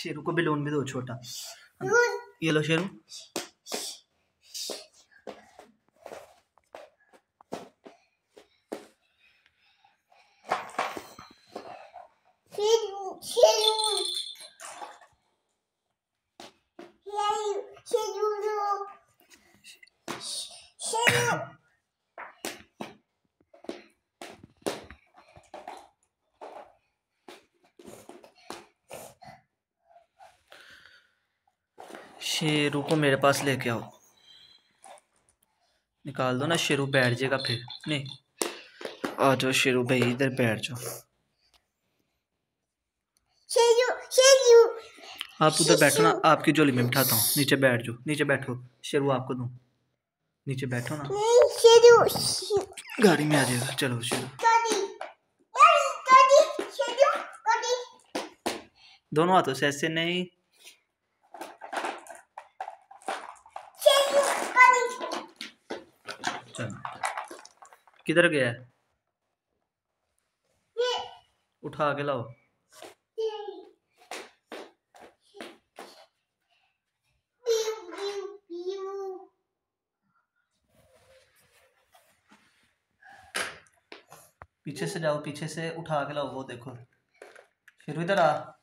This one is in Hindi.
शेरू को बेलून भी दो छोटा। ये लो शेरू। शेरू को मेरे पास लेके आओ। निकाल दो ना, शेरू बैठ जाएगा फिर। नहीं, आ जाओ शेरू भाई, इधर बैठ जाओ। आप उधर बैठो ना, आपकी झोली में बिठाता हूँ। नीचे बैठ जाओ, नीचे बैठो। शेरू आपको दूँ, नीचे बैठो ना। गाड़ी में आ जाएगा। चलो शेरू, दोनों हाथों से ऐसे नहीं। चलो, किधर गया है? उठा के लाओ। पीछे से जाओ, पीछे से उठा के लाओ। वो देखो शेरू, इधर आ।